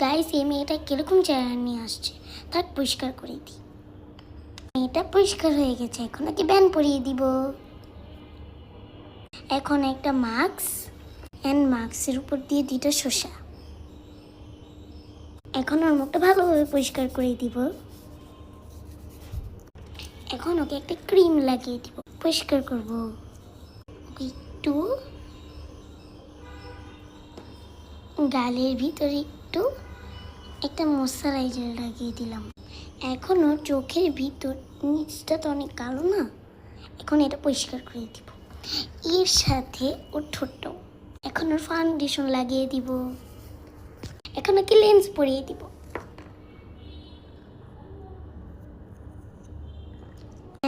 Guys এই মেয়েটা কিরকম চেহারা নিয়ে আসছে, তার পরিষ্কার করে দিই। মেয়েটা পরিষ্কার হয়ে গেছে, এখন ওকে ব্যান পরিয়ে দিব। এখন একটা মাস্ক অ্যান্ড মাস্কের উপর দিয়ে দুইটা শসা। এখন ওর মুখটা ভালোভাবে পরিষ্কার করে দিব। এখন ওকে একটা ক্রিম লাগিয়ে দিব, পরিষ্কার করব। ওকে একটু গালের ভিতরে একটু একটা ময়শ্চারাইজার লাগিয়ে দিলাম। এখন ওর চোখের ভিতর নিচটা তো অনেক কালো না, এখন এটা পরিষ্কার করে দিব। এর সাথে ওর ঠোঁটটাও। এখন ওর ফাউন্ডেশন লাগিয়ে দিব। এখন ওকে লেন্স পরিয়ে দিব।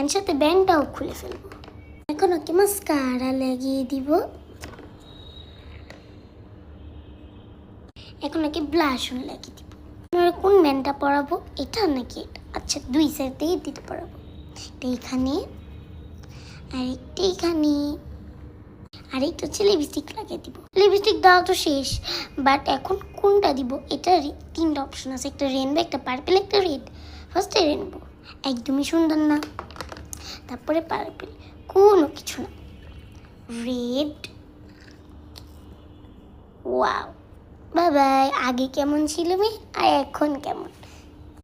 এর সাথে ব্যান্ডটাও খুলে ফেলবো। এখন ওকে মাস্কারা লাগিয়ে দিব। এখন ওকে ব্লাশন লাগিয়ে দিব। আমরা কোন ব্যান্ডটা পরাবো, এটা নাকি এটা? আচ্ছা, দুই সাইড থেকে দিতে পারবো। এটা এখানে আর একটা এখানে, আর একটা হচ্ছে লিপস্টিক লাগিয়ে দিব। লিপস্টিক দেওয়া তো শেষ, বাট এখন কোনটা দিব? এটা তিনটা অপশন আছে, একটা রেনবো, একটা পার্পল, একটা রেড। ফার্স্টে রেনবো, একদমই সুন্দর না। তারপরে পার্পল, কোনো কিছু না। Red, wow, bye bye. আগে কেমন ছিল মেয়ে আর এখন কেমন?